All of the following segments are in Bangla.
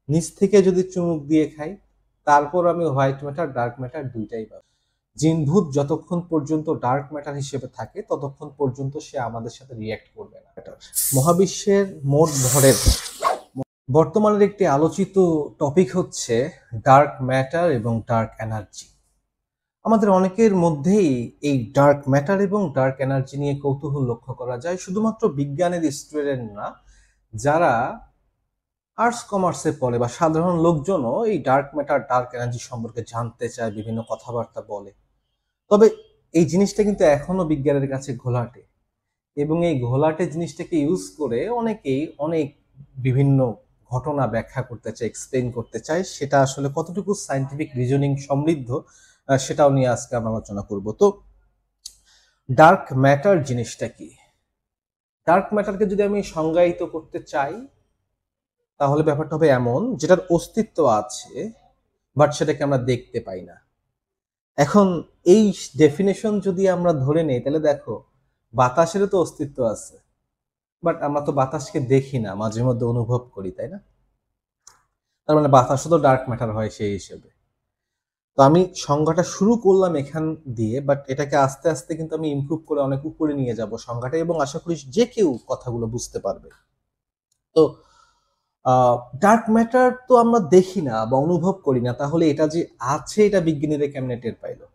নিচ থেকে যদি চুমুক দিয়ে খাই, তারপর আমি হোয়াইট ম্যাটার ডার্ক ম্যাটার দুইটাই পাবো। জিনভূত যতক্ষণ পর্যন্ত ডার্ক ম্যাটার হিসেবে থাকে ততক্ষণ পর্যন্ত সে আমাদের সাথে রিয়্যাক্ট করবে না। মহাবিশ্বের মোট ভরের বর্তমানের একটি আলোচিত টপিক হচ্ছে ডার্ক ম্যাটার এবং ডার্ক এনার্জি। আমাদের অনেকের মধ্যেই এই ডার্ক ম্যাটার এবং ডার্ক এনার্জি নিয়ে কৌতূহল লক্ষ্য করা যায়, শুধুমাত্র বিজ্ঞানের স্টুডেন্ট না, যারা আর্টস কমার্সে পড়ে বা সাধারণ লোকজনও এই ডার্ক ম্যাটার ডার্ক এনার্জি সম্পর্কে জানতে চায়, বিভিন্ন কথাবার্তা বলে। তবে এই জিনিসটা কিন্তু এখনো বিজ্ঞানের কাছে ঘোলাটে, এবং এই ঘোলাটে জিনিসটাকে ইউজ করে অনেকেই অনেক বিভিন্ন ঘটনা ব্যাখ্যা করতে চায়, এক্সপ্লেন করতে চায়। সেটা আসলে কতটুকু সায়েন্টিফিক রিজনিং সমৃদ্ধ সেটাও নিয়ে আজকে আমরা আলোচনা করব। তো ডার্ক ম্যাটার জিনিসটা কি? ডার্ক ম্যাটারকে যদি আমি সংজ্ঞায়িত করতে চাই, তাহলে ব্যাপারটা হবে এমন, যেটার অস্তিত্ব আছে বাট সেটাকে আমরা দেখতে পাই না। এখন এই ডেফিনেশন যদি আমরা ধরে নেই, তাহলে দেখো বাতাসেরও তো অস্তিত্ব আছে, বাট আমরা তো বাতাসকে দেখি না, মাঝে মধ্যে অনুভব করি, তাই না? তার মানে বাতাসও তো ডার্ক ম্যাটার হয় সেই হিসেবে। তো আমি সংজ্ঞাটা শুরু করলাম এখান দিয়ে, বাট এটাকে আস্তে আস্তে কিন্তু আমি ইমপ্রুভ করে অনেক উপরে নিয়ে যাব সংজ্ঞাটা, এবং আশা করি যে কেউ কথাগুলো বুঝতে পারবে। তো ডার্ক ম্যাটার তো আমরা দেখি না বা অনুভব করি না, তাহলে এটা যে আছে এটা বিজ্ঞানীরা কেমনে টের পাইলো?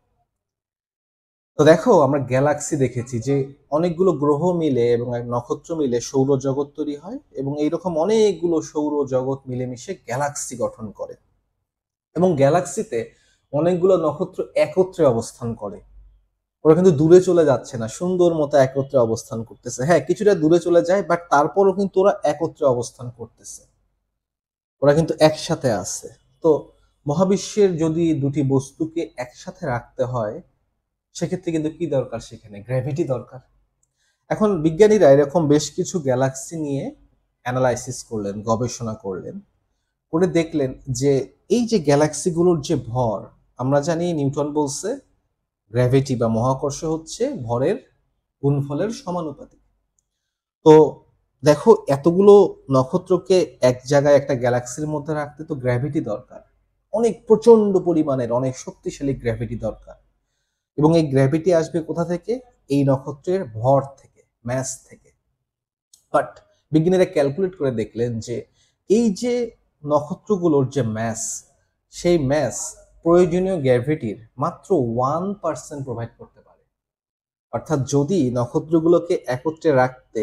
তো দেখো, আমরা গ্যালাক্সি দেখেছি যে অনেকগুলো গ্রহ মিলে এবং এক নক্ষত্র মিলে সৌরজগৎ তৈরি হয়, এবং এইরকম অনেকগুলো সৌরজগৎ মিলেমিশে গ্যালাক্সি গঠন করে, এবং গ্যালাক্সিতে অনেকগুলো নক্ষত্র একত্রে অবস্থান করে। ওরা কিন্তু দূরে চলে যাচ্ছে না, সুন্দর মতো একত্রে অবস্থান করতেছে। হ্যাঁ, কিছুটা দূরে চলে যায়, বাট তারপরও কিন্তু ওরা একত্রে অবস্থান করতেছে, ওরা কিন্তু একসাথে আছে। তো মহাবিশ্বের যদি দুটি বস্তুকে একসাথে রাখতে হয়, সেক্ষেত্রে কিন্তু কি দরকার? সেখানে গ্র্যাভিটি দরকার। এখন বিজ্ঞানীরা এরকম বেশ কিছু গ্যালাক্সি নিয়ে অ্যানালাইসিস করলেন, গবেষণা করলেন, করে দেখলেন যে এই যে গ্যালাক্সিগুলোর যে ভর, আমরা জানি নিউটন বলছে গ্র্যাভিটি বা মহাকর্ষ হচ্ছে ভরের গুণফলের সমানুপাতিক। তো দেখো, এতগুলো নক্ষত্রকে এক জায়গায় একটা গ্যালাক্সির মধ্যে রাখতে তো গ্র্যাভিটি দরকার, অনেক প্রচন্ড পরিমাণের অনেক শক্তিশালী গ্র্যাভিটি দরকার। এবং এই গ্র্যাভিটি আসবে কোথা থেকে? এই নক্ষত্রের ভর থেকে, ম্যাস থেকে। বাট বিজ্ঞানীরা ক্যালকুলেট করে দেখলেন যে এই যে নক্ষত্রগুলোর যে ম্যাস, সেই ম্যাস প্রয়োজনীয় গ্র্যাভিটির মাত্র 1% প্রোভাইড করতে পারে। অর্থাৎ যদি নক্ষত্রগুলোকে একত্রে রাখতে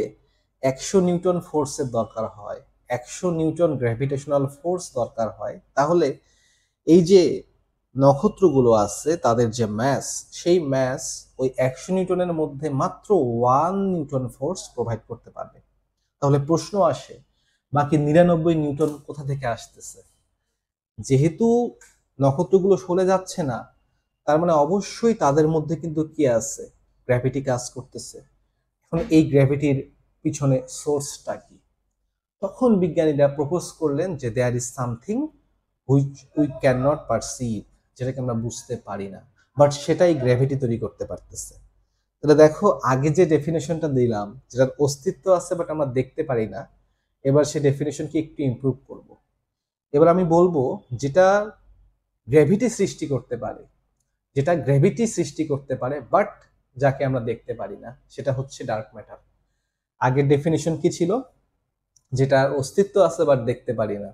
100 নিউটন ফোর্সের দরকার হয়, 100 নিউটন গ্র্যাভিটেশনাল ফোর্স দরকার হয়, তাহলে এই যে নক্ষত্রগুলো আছে তাদের যে ম্যাস, সেই ম্যাস ওই 100 নিউটনের মধ্যে মাত্র 1 নিউটন ফোর্স প্রোভাইড করতে পারবে। তাহলে প্রশ্ন আসে, বাকি 99 নিউটন কোথা থেকে আসতেছে? যেহেতু নক্ষত্রগুলো সরে যাচ্ছে না, তার মানে অবশ্যই তাদের মধ্যে কিন্তু কি আছে? গ্র্যাভিটি কাজ করতেছে। এখন এই গ্র্যাভিটির পিছনে সোর্সটা কি? তখন বিজ্ঞানীরা প্রপোজ করলেন যে there is something which we can not perceive, যেটাকে আমরা বুঝতে পারি না, বাট সেটাই গ্র্যাভিটি তৈরি করতে পারতেছে। তাহলে দেখো, আগে যে ডেফিনেশনটা দিলাম, যেটার অস্তিত্ব আছে বাট আমরা দেখতে পারি না, এবার সেই ডেফিনেশনকে একটু ইমপ্রুভ করব। এবার আমি বলবো যেটা গ্র্যাভিটি সৃষ্টি করতে পারে, যেটা গ্র্যাভিটি সৃষ্টি করতে পারে বাট যাকে আমরা দেখতে পারি না, সেটা হচ্ছে ডার্ক ম্যাটার। আগের ডেফিনেশন কি ছিল? যেটা অস্তিত্ব আছে বাট দেখতে পারি না,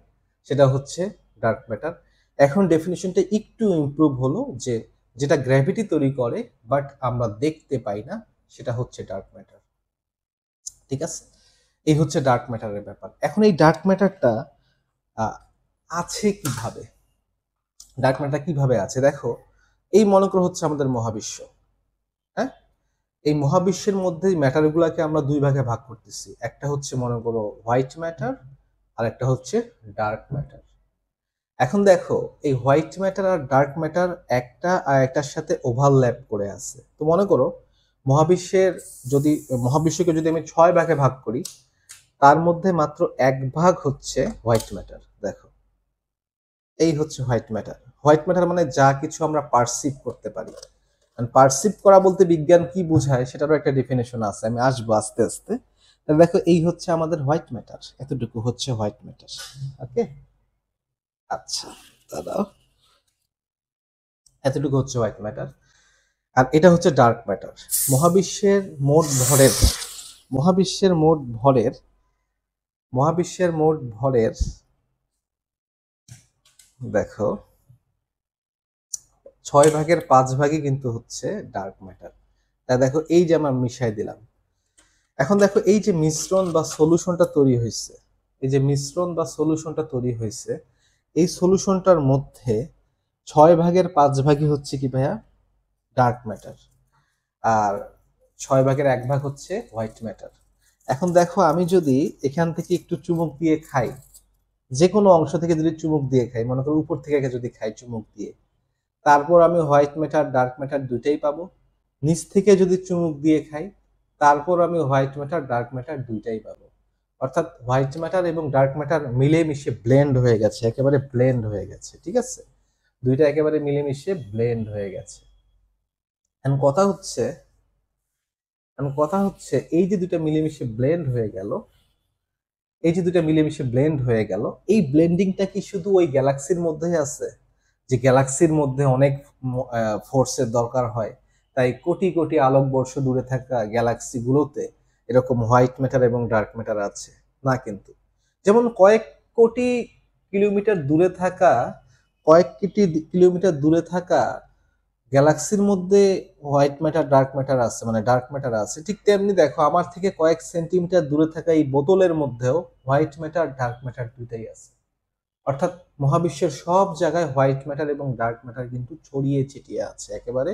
সেটা হচ্ছে ডার্ক ম্যাটার। এখন ডেফিনেশনটা একটু ইমপ্রুভ হলো, যে যেটা গ্র্যাভিটি তৈরি করে বাট আমরা দেখতে পাই না, সেটা হচ্ছে ডার্ক ম্যাটার। ঠিক আছে, এই হচ্ছে ডার্ক ম্যাটারের ব্যাপার। এখন এই ডার্ক ম্যাটারটা আছে কিভাবে? ডার্ক ম্যাটার কিভাবে আছে? দেখো, এই মনে করো হচ্ছে আমাদের মহাবিশ্ব। হ্যাঁ, এই মহাবিশ্বের মধ্যে ম্যাটারগুলোকে আমরা দুই ভাগে ভাগ করতেছি, একটা হচ্ছে মনে করো হোয়াইট ম্যাটার, আর একটা হচ্ছে ডার্ক ম্যাটার। এখন দেখো, এই হোয়াইট ম্যাটার আর ডার্ক ম্যাটার একটা আর একটার সাথে ওভারল্যাপ করে আছে। তো মনে করো মহাবিশ্বের যদি মহাবিশ্বকে যদি আমি 6 ভাগে ভাগ করি, তার মধ্যে মাত্র 1 ভাগ হচ্ছে হোয়াইট ম্যাটার। দেখো, এই হচ্ছে হোয়াইট ম্যাটার। হোয়াইট ম্যাটার মানে যা কিছু আমরা পারসিভ করতে পারি। পারসিভ করা বলতে বিজ্ঞান কি বোঝায় সেটারও একটা ডেফিনেশন আছে, আমি আসবো আস্তে আস্তে। তাহলে দেখো, এই হচ্ছে আমাদের হোয়াইট ম্যাটার, এতটুকু হচ্ছে হোয়াইট ম্যাটার। ওকে, আচ্ছা, দাঁড়াও, এতটুকু হচ্ছে হোয়াইট ম্যাটার, আর এটা হচ্ছে ডার্ক ম্যাটার। মহাবিশ্বের মোট ভরের মহাবিশ্বের মোট ভরের মহাবিশ্বের মোট ভরের দেখো 6/5 কিন্তু হচ্ছে ডার্ক ম্যাটার। তা দেখো এই যে আমরা মিশাই দিলাম। এখন দেখো এই যে মিশ্রণ বা সলিউশনটা তৈরি হয়েছে, এই যে মিশ্রণ বা সলিউশনটা তৈরি হয়েছে, এই সলিউশনটার মধ্যে 6/5 হচ্ছে কি ভাইয়া, ডার্ক ম্যাটার, আর 6/1 হচ্ছে হোয়াইট ম্যাটার। এখন দেখো আমি যদি এখান থেকে একটু চুমুক দিয়ে খাই, যে কোনো অংশ থেকে যদি চুমুক দিয়ে খাই, মনে করো উপর থেকে যদি খাই চুমুক দিয়ে, তারপর আমি হোয়াইট ম্যাটার ডার্ক ম্যাটার দুইটাই পাবো। নিচ থেকে যদি চুমুক দিয়ে খাই, তারপর আমি হোয়াইট ম্যাটার ডার্ক ম্যাটার দুইটাই পাবো। অর্থাৎ হোয়াইট ম্যাটার এবং ডার্ক ম্যাটার মিলেমিশে ব্লেন্ড হয়ে গেছে, একেবারে ব্লেন্ড হয়ে গেছে, ঠিক আছে, দুইটা একেবারে মিলেমিশে ব্লেন্ড হয়ে গেছে। এখন কথা হচ্ছে এই যে দুইটা মিলেমিশে ব্লেন্ড হয়ে গেল, এই ব্লেন্ডিংটা কি শুধু ওই গ্যালাক্সির মধ্যেই আছে? যে গ্যালাক্সির মধ্যে অনেক ফোর্সের দরকার হয়, তাই কোটি কোটি আলোকবর্ষ দূরে থাকা গ্যালাক্সি গুলোতে এরকম হোয়াইট ম্যাটার এবং ডার্ক ম্যাটার আছে? না, কিন্তু যেমন কয়েক কোটি কিলোমিটার দূরে থাকা গ্যালাক্সির মধ্যে হোয়াইট ম্যাটার ডার্ক ম্যাটার আছে, মানে ডার্ক ম্যাটার আছে, ঠিক তেমনি দেখো আমার থেকে কয়েক সেন্টিমিটার দূরে থাকা এই বোতলের মধ্যেও হোয়াইট ম্যাটার ডার্ক ম্যাটার দুইটাই আছে। অর্থাৎ মহাবিশ্বের সব জায়গায় হোয়াইট ম্যাটার এবং ডার্ক ম্যাটার কিন্তু ছড়িয়ে ছিটিয়ে আছে, একেবারে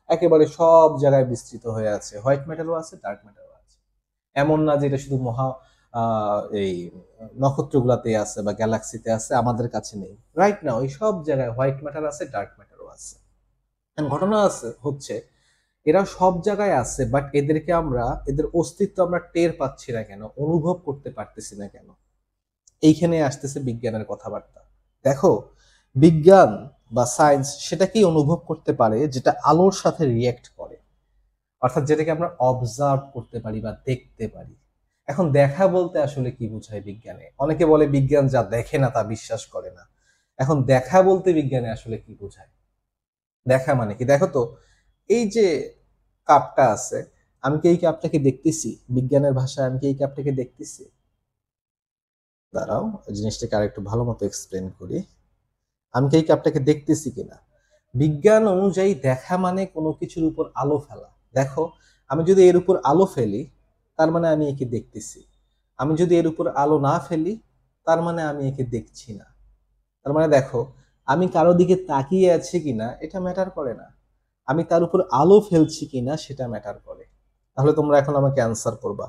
একেবারে সব জায়গায় বিস্তৃত হয়ে আছে, হোয়াইট ম্যাটারও আছে ডার্ক ম্যাটারও আছে। এমন না যে এটা শুধু এই নক্ষত্রগুলাতে আছে বা গ্যালাক্সিতে আছে, আমাদের কাছে নেই। রাইট না, ওই সব জায়গায় হোয়াইট ম্যাটার আছে, ডার্ক ম্যাটারও আছে। ঘটনা হচ্ছে এরা সব জায়গায় আছে, বাট এদের অস্তিত্ব আমরা টের পাচ্ছি না কেন, অনুভব করতে পারতেছি না কেন? এইখানে আসতেছে বিজ্ঞানের কথাবার্তা। দেখো, বিজ্ঞান বা সায়েন্স সেটাকেই অনুভব করতে পারে যেটা আলোর সাথে রিয়েক্ট করে, অর্থাৎ যেটাকে আমরা অবজার্ভ করতে পারি বা দেখতে পারি। এখন দেখা বলতে আসলে কি বোঝায় বিজ্ঞানে? অনেকে বলে বিজ্ঞান যা দেখে না তা বিশ্বাস করে না। এখন দেখা বলতে বিজ্ঞানে আসলে কি বোঝায়? দেখা মানে কি, দেখো তো, এই যে কাপটা আছে, আমি কি এই কাপটাকে দেখতেছি? বিজ্ঞানের ভাষায় আমি কি এই কাপটাকে দেখতেছি? দাঁড়াও, জিনিসটাকে আরেকটু ভালো মতো এক্সপ্লেন করি। আমি কি এই কাপটাকে দেখতেছি কিনা? বিজ্ঞান অনুযায়ী দেখা মানে কোনো কিছুর উপর আলো ফেলা। দেখো, আমি যদি এর উপর আলো ফেলি, তার মানে আমি একে দেখতেছি। আমি যদি এর উপর আলো না ফেলি, তার মানে আমি একে দেখছি না। তার মানে দেখো, আমি কারো দিকে তাকিয়ে আছি কিনা এটা ম্যাটার করে না, আমি তার উপর আলো ফেলছি কিনা সেটা ম্যাটার করে। তাহলে তোমরা এখন আমাকে অ্যান্সার করবা,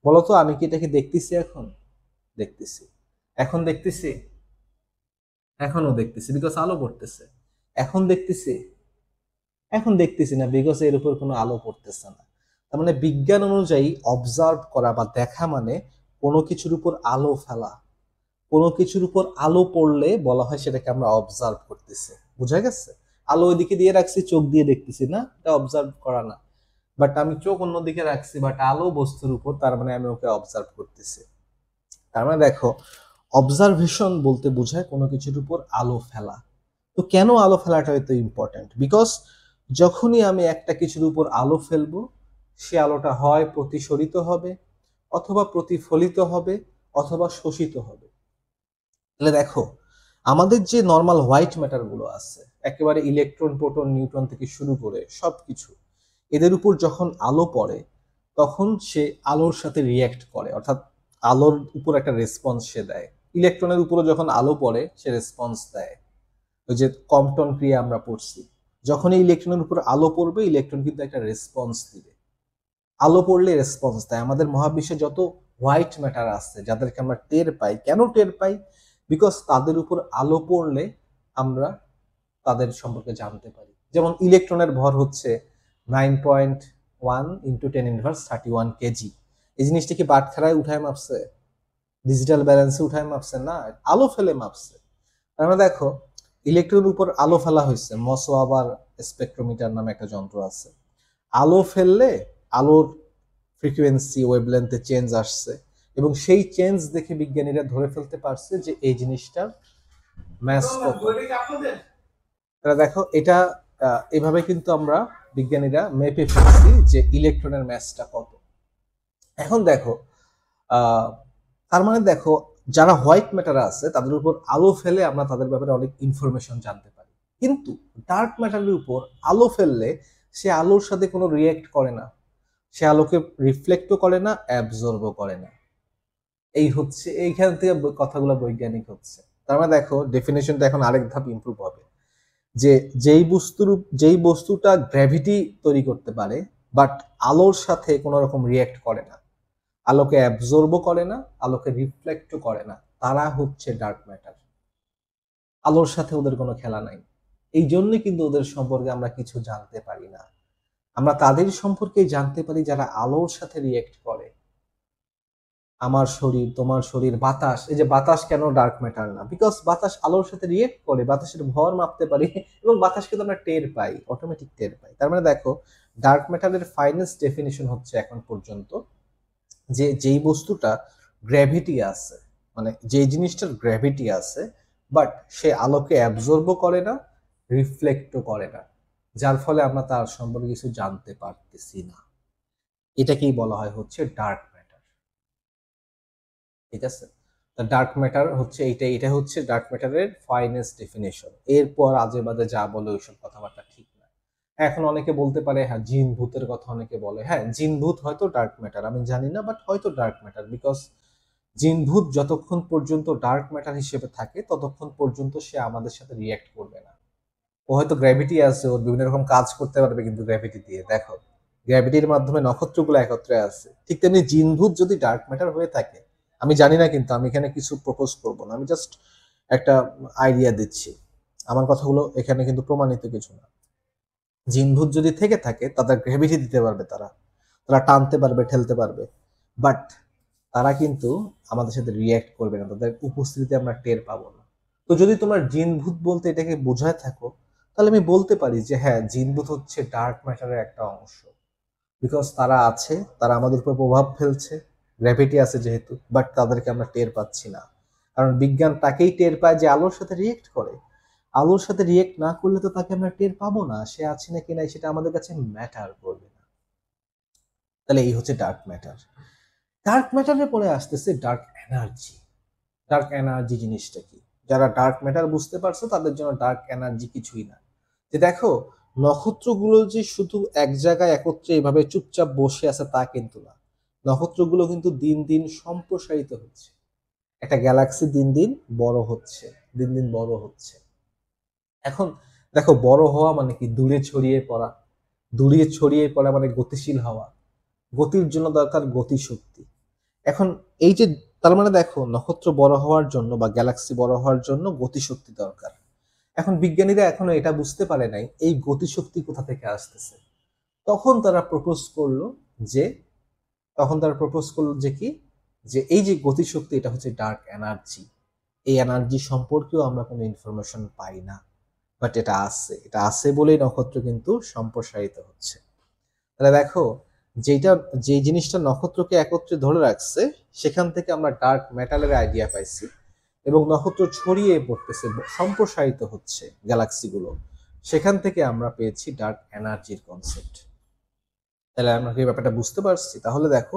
বলো তো, আমি কি এটাকে দেখতেছি? এখন দেখতেছি। এখন দেখতেছি? এখনো দেখতেছি, বিকজ আলো পড়তেছে। এখন দেখতেছি? এখন দেখতেছি না, বিকজ এর উপর কোনো আলো পড়তেছে না। তার মানে বিজ্ঞান অনুযায়ী অবজার্ভ করা বা দেখা মানে কোনো কিছুর উপর আলো ফেলা। কোনো কিছুর উপর আলো পড়লে বলা হয় সেটাকে আমরা অবজার্ভ করতেছি। বুঝা গেছে? আলো ওইদিকে দিয়ে রাখছি, চোখ দিয়ে দেখতেছি না, এটা অবজার্ভ করা না। বাট আমি চোখ অন্যদিকে রাখছি, বাট আলো বস্তুর উপর, তার মানে আমি ওকে অবজার্ভ করতেছি। তার মানে দেখো, অবজারভেশন বলতে বোঝায় কোনো কিছুর উপর আলো ফেলা। তো কেন আলো ফেলাটা এত ইম্পর্ট্যান্ট? বিকজ যখনই আমি একটা কিছুর উপর আলো ফেলবো, সে আলোটা হয় প্রতিসরিত হবে, অথবা প্রতিফলিত হবে, অথবা শোষিত হবে। তাহলে দেখো, আমাদের যে নর্মাল হোয়াইট ম্যাটার গুলো আছে, একেবারে ইলেকট্রন, প্রোটন, নিউট্রন থেকে শুরু করে সবকিছু, এদের উপর যখন আলো পড়ে, তখন সে আলোর সাথে রিয়্যাক্ট করে, অর্থাৎ আলোর উপর একটা রেসপন্স সে দেয়। ইলেকট্রনের উপরে যখন আলো পড়ে, সে রেসপন্স দেয়। ওই যে কম্পটন ক্রিয়া আমরা পড়ছি, যখনই ইলেকট্রনের উপর আলো পড়বে, ইলেকট্রন কিন্তু একটা রেসপন্স দিবে। আলো পড়লে রেসপন্স দেয়। আমাদের মহাবিশ্বে যত হোয়াইট ম্যাটার আছে, যাদেরকে আমরা টের পাই, কেন টের পাই? বিকজ তাদের উপর আলো পড়লে আমরা তাদের সম্পর্কে জানতে পারি। যেমন ইলেকট্রনের ভর হচ্ছে 9.1 × 10⁻31 কেজি। এই জিনিসটা কি বাটখারায় উঠায় মাপছে? ডিজিটাল ব্যালেন্সে উঠায় মাপছে? না, আলো ফেলে মাপছে। আমরা দেখো, ইলেকট্রনের উপর আলো ফেলা হয়েছে, মসো আবার স্পেকট্রোমিটার নামে একটা যন্ত্র আছে। আলো ফেললে আলোর ফ্রিকোয়েন্সি, ওয়েভলেন্থে চেঞ্জ আসছে, এবং সেই চেঞ্জ দেখে বিজ্ঞানীরা ধরে ফেলতে পারছে যে এই জিনিসটার ম্যাস কত। তাহলে দেখো এটা এভাবে কিন্তু আমরা বিজ্ঞানীরা মেপে ফেলছি যে ইলেকট্রনের ম্যাসটা কত। এখন দেখো তার মানে দেখো যারা হোয়াইট ম্যাটার আছে তাদের উপর আলো ফেলে আমরা তাদের ব্যাপারে অনেক ইনফরমেশন জানতে পারি, কিন্তু ডার্ক ম্যাটারের উপর আলো ফেললে সে আলোর সাথে কোনো রিয়েক্ট করে না, সে আলোকে রিফ্লেক্টও করে না, অ্যাবজর্বও করে না। এই হচ্ছে এইখান থেকে কথাগুলো বৈজ্ঞানিক হচ্ছে। তার মানে দেখো ডেফিনেশনটা এখন আরেক ধাপ ইমপ্রুভ হবে, যে যেই বস্তুটা গ্র্যাভিটি তৈরি করতে পারে বাট আলোর সাথে কোনো রকম রিয়েক্ট করে না, আলোকে অ্যাবজর্বও করে না, আলোকে রিফ্লেক্টও করে না, তারা হচ্ছে ডার্ক ম্যাটার। আলোর সাথে ওদের কোনো খেলা নাই, এই জন্যই কিন্তু ওদের সম্পর্কে আমরা কিছু জানতে পারি না। আমরা তাদের সম্পর্কে জানতে পারি যারা আলোর সাথে রিয়েক্ট করে। আমার শরীর, তোমার শরীর, বাতাস, এই যে বাতাস কেন ডার্ক ম্যাটার না? বিকজ বাতাস আলোর সাথে রিয়েক্ট করে, বাতাসের ভর মাপতে পারি এবং বাতাসকে তো আমরা টের পাই, অটোমেটিক টের পাই। তার মানে দেখো ডার্ক ম্যাটারের ফাইনেস্ট ডেফিনিশন হচ্ছে এখন পর্যন্ত যে যেই বস্তুটা গ্র্যাভিটি আছে, মানে যে জিনিসটার গ্র্যাভিটি আছে বাট সে আলোকে অ্যাবজর্বও করে না, রিফ্লেক্টও করে না, যার ফলে আমরা তার সম্পর্কে কিছু জানতে পারতেছি না, এটাকেই বলা হয় হচ্ছে ডার্ক ম্যাটার। ঠিক আছে, ডার্ক ম্যাটার হচ্ছে এটা হচ্ছে ডার্ক ম্যাটারের ফাইনেস্ট ডেফিনেশন। এরপর আজে বাজে যা বলে ওইসব কথাবার্তা ঠিক না। এখন অনেকে বলতে পারে হ্যাঁ জিন ভূতের কথা অনেকে বলে, হ্যাঁ জিন ভূত হয়তো ডার্ক ম্যাটার, আমি জানি না, বাট হয়তো ডার্ক ম্যাটার। বিকজ জিন ভূত যতক্ষণ পর্যন্ত ডার্ক ম্যাটার হিসেবে থাকে ততক্ষণ পর্যন্ত সে আমাদের সাথে রিয়্যাক্ট করবে না। ও হয়তো গ্র্যাভিটি আছে, ওর বিভিন্ন রকম কাজ করতে পারবে, কিন্তু গ্র্যাভিটি দিয়ে দেখো গ্র্যাভিটির মাধ্যমে নক্ষত্রগুলো একত্রে আছে, ঠিক তেমনি জিন ভূত যদি ডার্ক ম্যাটার হয়ে থাকে, আমি জানি না, কিন্তু আমি এখানে কিছু প্রপোজ করব না, আমি জাস্ট একটা আইডিয়া দিচ্ছি, আমার কথাগুলো এখানে কিন্তু প্রমাণিত কিছু না। জিনভূত যদি থেকে থাকে তাদের গ্র্যাভিটি দিতে পারবে, তারা তারা টানতে পারবে, ঠেলতে পারবে, বাট তারা কিন্তু আমাদের সাথে রিয়্যাক্ট করবে না, তাদের উপস্থিতিতে আমরা টের পাবো না। তো যদি তোমার জিনভূত বলতে এটাকে বোঝায় থাকো, তাহলে আমি বলতে পারি যে হ্যাঁ জিনভূত হচ্ছে ডার্ক ম্যাটারের একটা অংশ। বিকজ তারা আছে, তারা আমাদের উপর প্রভাব ফেলছে, গ্র্যাভিটি আছে যেহেতু, বাট তাদেরকে আমরা টের পাচ্ছি না। কারণ বিজ্ঞান তাকেই টের পায় যে আলোর সাথে রিয়েক্ট করে। আলোর সাথে রিয়েক্ট না করলে তো তাকে আমরা টের পাবো না, সে আছে নাকি নাই সেটা আমাদের কাছে ম্যাটার করবে না। তাহলে এই হচ্ছে ডার্ক ম্যাটার। ডার্ক ম্যাটারের পরে আসতেছে ডার্ক এনার্জি। ডার্ক এনার্জি জিনিসটা কি? যারা ডার্ক ম্যাটার বুঝতে পারছো তাদের জন্য ডার্ক এনার্জি কিছুই না। যে দেখো নক্ষত্রগুলো যে শুধু এক জায়গায় একত্রে এভাবে চুপচাপ বসে আছে তা কিন্তু না, নক্ষত্রগুলো কিন্তু দিন দিন সম্প্রসারিত হচ্ছে। একটা গ্যালাক্সি দিন দিন বড় হচ্ছে, দিন দিন বড় হচ্ছে। এখন দেখো বড় হওয়া মানে কি? দূরে ছড়িয়ে পড়া। দূরে ছড়িয়ে পড়া মানে গতিশীল হওয়া। গতির জন্য দরকার গতিশক্তি। এখন এই যে তার মানে দেখো নক্ষত্র বড় হওয়ার জন্য বা গ্যালাক্সি বড় হওয়ার জন্য গতিশক্তি দরকার। এখন বিজ্ঞানীরা এখনো এটা বুঝতে পারে নাই এই গতিশক্তি কোথা থেকে আসতেছে। তখন তারা প্রপোজ করলো যে কি, যে এই যে গতিশক্তি এটা হচ্ছে ডার্ক এনার্জি। এই এনার্জি সম্পর্কেও আমরা কোনো ইনফরমেশন পাই না, বাট এটা আছে বলেই নক্ষত্র কিন্তু সম্প্রসারিত হচ্ছে। তাহলে দেখো যে জিনিসটা নক্ষত্রকে একত্রে ধরে রাখছে সেখান থেকে আমরা ডার্ক ম্যাটারের আইডিয়া পাইছি, এবং নক্ষত্র ছড়িয়ে পড়তেছে, সম্প্রসারিত হচ্ছে গ্যালাক্সিগুলো, সেখান থেকে আমরা পেয়েছি ডার্ক এনার্জির কনসেপ্ট। তাহলে আমরা এই ব্যাপারটা বুঝতে পারছি। তাহলে দেখো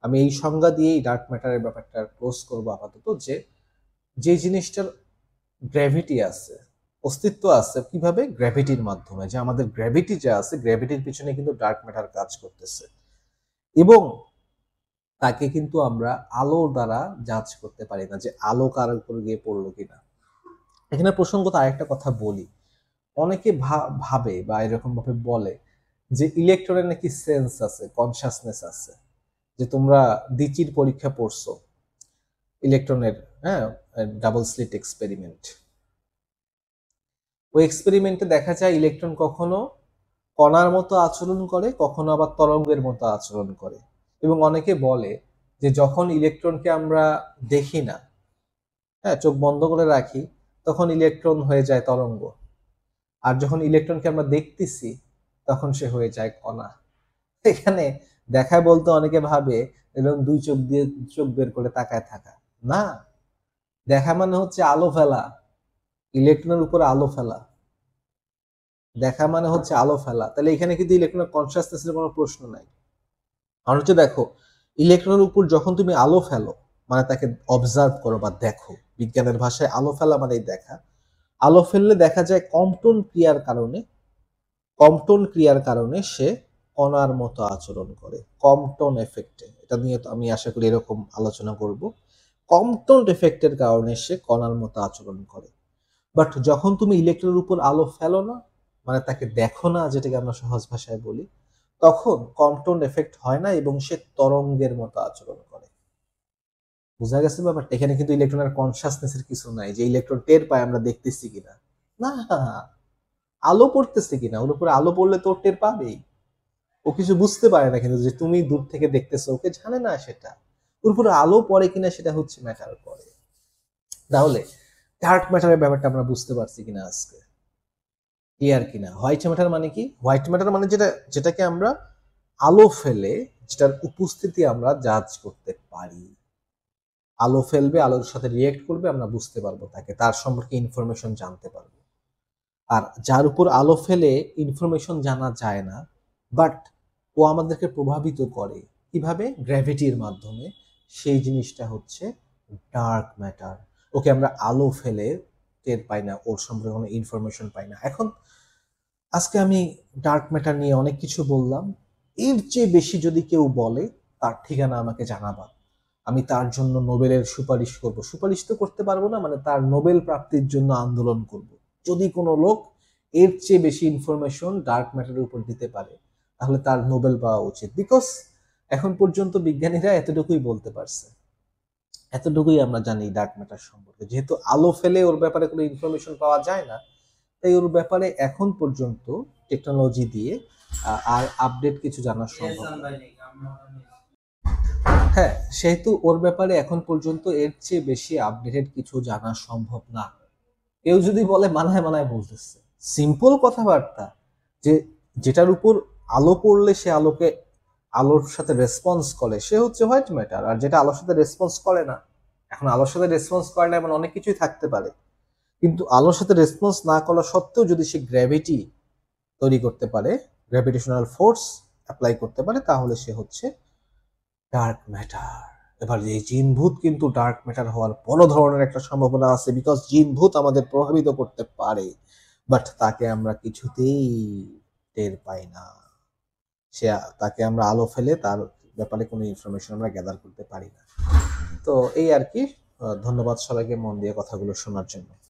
আমি এই সংজ্ঞা দিয়েই ডার্ক ম্যাটারের ব্যাপারটা ক্লোজ করবো আপাতত, যে জিনিসটার গ্র্যাভিটি আছে, অস্তিত্ব আছে, কিভাবে? গ্র্যাভিটির মাধ্যমে। যে আমাদের গ্র্যাভিটি যা আছে, গ্র্যাভিটির পিছনে কিন্তু ডার্ক ম্যাটার কাজ করতেছে, এবং তাকে কিন্তু আমরা আলোর দ্বারা জাজ করতে পারি না যে আলো কারোর উপর গিয়ে পড়লো কিনা। এখানে প্রসঙ্গত আরেকটা কথা বলি, অনেকে ভাবে বা এরকম ভাবে বলে যে ইলেকট্রনের নাকি সেন্স আছে, কনসাসনেস আছে। যে তোমরা দিচির পরীক্ষা পড়ছো ইলেকট্রনের, হ্যাঁ, ডাবল স্লিট এক্সপেরিমেন্ট। ওই এক্সপেরিমেন্টে দেখা যায় ইলেকট্রন কখনো কণার মতো আচরণ করে, কখনো আবার তরঙ্গের মতো আচরণ করে। এবং অনেকে বলে যে যখন ইলেকট্রনকে আমরা দেখি না, হ্যাঁ, চোখ বন্ধ করে রাখি, তখন ইলেকট্রন হয়ে যায় তরঙ্গ, আর যখন ইলেকট্রনকে আমরা দেখতেছি তখন সে হয়ে যায় কণা। এখানে দেখা বলতে অনেকে ভাবে এরকম দুই চোখ দিয়ে চোখ বের করে তাকায় থাকা না, দেখা মানে হচ্ছে আলো ফেলা, ইলেকট্রনের উপর আলো ফেলা, দেখা মানে হচ্ছে আলো ফেলা, তাহলে এখানে কিন্তু ইলেকট্রনের কনসিয়াসনেসের কোনো প্রশ্ন নাই। আর হচ্ছে দেখো, ইলেকট্রনের উপর যখন তুমি আলো ফেলো মানে তাকে অবজার্ভ করো বা দেখো, বিজ্ঞানের ভাষায় আলো ফেলা মানে দেখা। আলো ফেললে দেখা যায় কম্পটন ক্রিয়ার কারণে সে কণার মতো আচরণ করে, কম্পটন এফেক্টে। এটা নিয়ে তো আমি আশা করি এরকম আলোচনা করব। কম্পটন এফেক্টের কারণে সে কণার মতো আচরণ করে। বাট যখন তুমি ইলেকট্রনের উপর আলো ফেলো না, মানে তাকে দেখো না, যেটাকে আমরা সহজ ভাষায় বলি, তখন কম্পটন এফেক্ট হয় না এবং সে তরঙ্গের মতো আচরণ করে। বোঝা গেছে ব্যাপারটা? এখানে কিন্তু ইলেকট্রনের কনসাসনেসের কিছু নাই যে ইলেকট্রন টের পায় আমরা দেখতেছি কিনা। না, আলো পড়তেছে কিনা, ওর উপরে আলো পড়লে তো টের পাবেই। ও কিছু বুঝতে পারে না কিন্তু যে তুমি দূর থেকে দেখতেছো, ওকে জানে না সেটা। ওর উপরে আলো পড়ে কিনা সেটা হচ্ছে ম্যাটার করে। তাহলে ডার্ক ম্যাটারের ব্যাপারটা আমরা বুঝতে পারছি কিনা আজকে? ক্লিয়ার কিনা? হোয়াইট ম্যাটার মানে কি? হোয়াইট ম্যাটার মানে যেটাকে আমরা আলো ফেলে, যেটার উপস্থিতি আমরা জাজ করতে পারি। আলো ফেলবে, আলোর সাথে রিয়েক্ট করবে, আমরা বুঝতে পারবো তাকে, তার সম্পর্কে ইনফরমেশন জানতে পারবো। আর যার উপর আলো ফেলে ইনফরমেশন জানা যায় না, বাট ও আমাদেরকে প্রভাবিত করে কিভাবে? গ্র্যাভিটির মাধ্যমে। সেই জিনিসটা হচ্ছে ডার্ক ম্যাটার। ওকে আমরা আলো ফেলে টের পাই না, ওর সম্পর্কে কোনো ইনফরমেশন পাই না। এখন আজকে আমি ডার্ক ম্যাটার নিয়ে অনেক কিছু বললাম। এর চেয়ে বেশি যদি কেউ বলে, তার ঠিকানা আমাকে জানাবা। আমি তার জন্য নোবেলের সুপারিশ করব। সুপারিশ তো করতে পারবো না, মানে তার নোবেল প্রাপ্তির জন্য আন্দোলন করব। যদি কোনো লোক এর চেয়ে বেশি ইনফরমেশন ডার্ক ম্যাটারের উপর দিতে পারে, তাহলে তার নোবেল পাওয়া উচিত। বিকজ এখন পর্যন্ত বিজ্ঞানীরা এতটুকুই বলতে পারছে, এতটুকুই আমরা জানি ডার্ক ম্যাটার সম্পর্কে। যেহেতু আলো ফেলে ওর ব্যাপারে কোনো ইনফরমেশন পাওয়া যায় না, তাই ওর ব্যাপারে এখন পর্যন্ত টেকনোলজি দিয়ে আর আপডেট কিছু জানা সম্ভব না। হ্যাঁ, সেহেতু ওর ব্যাপারে এখন পর্যন্ত এর চেয়ে বেশি আপডেটেড কিছু জানা সম্ভব না। কেউ যদি বলে মানায় মানায় বলতেছে, সিম্পল কথাবার্তা, যে যেটার উপর আলো পড়লে সে আলোর সাথে রেসপন্স করে সে হচ্ছে হোয়াইট ম্যাটার, আর যেটা আলোর সাথে রেসপন্স করে না, এখন আলোর সাথে রেসপন্স করে না এমন অনেক কিছুই থাকতে পারে, কিন্তু আলোর সাথে রেসপন্স না করা সত্ত্বেও যদি সে গ্র্যাভিটি তৈরি করতে পারে, গ্র্যাভিটেশনাল ফোর্স অ্যাপ্লাই করতে পারে, তাহলে সে হচ্ছে ডার্ক ম্যাটার। এবার এই জিনভূত কিন্তু ডার্ক ম্যাটার হওয়ার বড় ধরনের একটা সম্ভাবনা আছে, বিকজ জিনভূত আমাদের প্রভাবিত করতে পারে, বাট তাকে আমরা কিছুতেই টের পাই না। সে তাকে আমরা আলো ফেলে তার ব্যাপারে কোনো ইনফরমেশন আমরা গ্যাদার করতে পারি না। তো এই আর কি। ধন্যবাদ সবাইকে মন দিয়ে কথাগুলো শোনার জন্য।